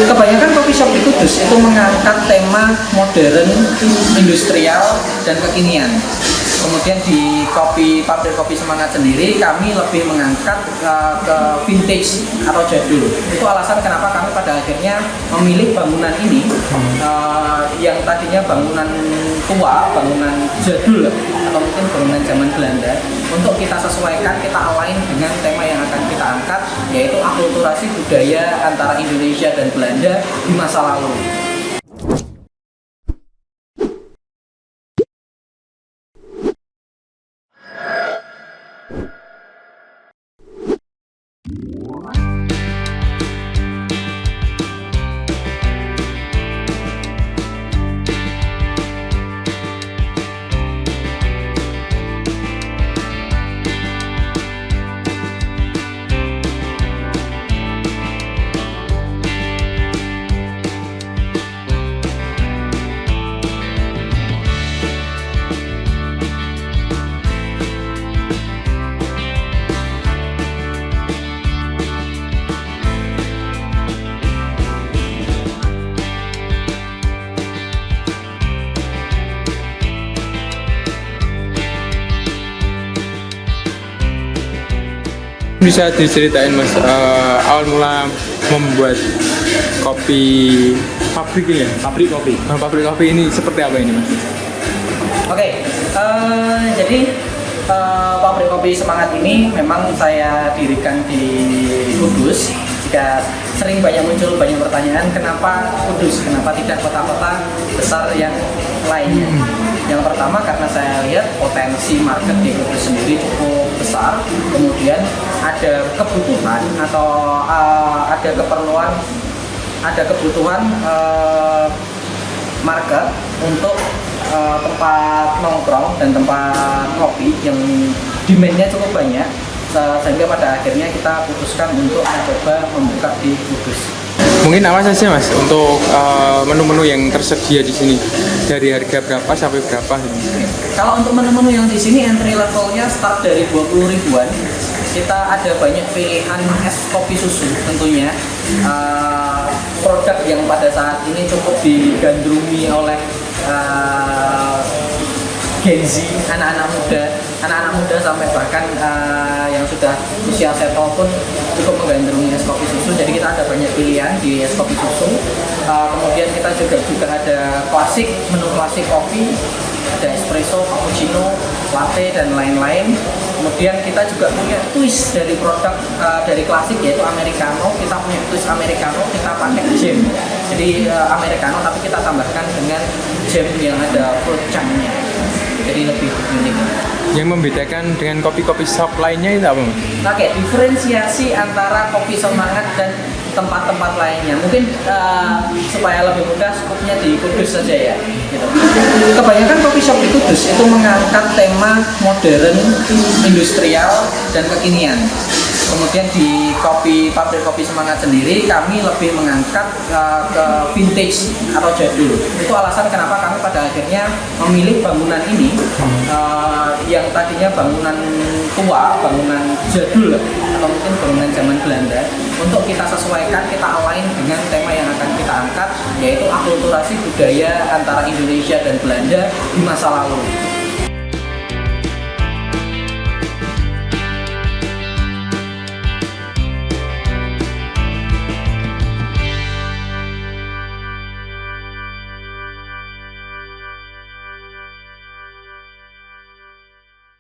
Kebanyakan coffee shop di Kudus itu mengangkat tema modern, industrial, dan kekinian. Kemudian di pabrik kopi Semangat sendiri kami lebih mengangkat ke vintage atau jadul. Itu alasan kenapa kami pada akhirnya memilih bangunan ini yang tadinya bangunan tua, bangunan jadul atau mungkin bangunan zaman Belanda, untuk kita sesuaikan, kita align dengan tema yang akan kita angkat, yaitu akulturasi budaya antara Indonesia dan Belanda di masa lalu. Bisa diceritain Mas, awal mula membuat kopi pabrik ini ya? Pabrik kopi ini seperti apa ini Mas? Oke, jadi pabrik kopi Semangat ini memang saya dirikan di Kudus. Jika sering muncul banyak pertanyaan, kenapa Kudus, kenapa tidak kota-kota besar yang lainnya? Yang pertama karena saya lihat potensi market di Kudus sendiri cukup besar, kemudian ada kebutuhan atau ada kebutuhan market untuk tempat nongkrong dan tempat kopi yang demand-nya cukup banyak, sehingga pada akhirnya kita putuskan untuk mencoba membuka di Kudus. Mungkin apa saja Mas untuk menu-menu yang tersedia di sini, dari harga berapa sampai berapa? Kalau untuk menu-menu yang di sini entry levelnya start dari 20 ribuan. Kita ada banyak pilihan es kopi susu tentunya, produk yang pada saat ini cukup digandrungi oleh Gen Z, anak-anak muda sampai bahkan yang sudah usia settle pun cukup menggandrungi es kopi susu. Jadi kita ada banyak pilihan di es kopi susu. Kemudian kita juga ada menu klasik kopi, ada espresso, cappuccino, latte dan lain-lain. Kemudian kita juga punya twist dari produk dari klasik, yaitu americano. Kita punya twist americano, kita pakai jam. Jadi americano tapi kita tambahkan dengan jam yang ada fruit chunk-nya. Jadi lebih unik. Yang membedakan dengan kopi-kopi shop lainnya itu apa Mas? Oke, diferensiasi antara kopi Semangat dan tempat-tempat lainnya. Mungkin supaya lebih mudah, skupnya di Kudus saja ya. Gitu. Kebanyakan coffee shop di Kudus itu mengangkat tema modern, industrial, dan kekinian. Kemudian di pabrik kopi Semangat sendiri kami lebih mengangkat ke vintage atau jadul. Itu alasan kenapa kami pada akhirnya memilih bangunan ini yang tadinya bangunan tua, bangunan jadul atau mungkin bangunan zaman Belanda, untuk kita sesuaikan, kita align dengan tema yang akan kita angkat, yaitu akulturasi budaya antara Indonesia dan Belanda di masa lalu.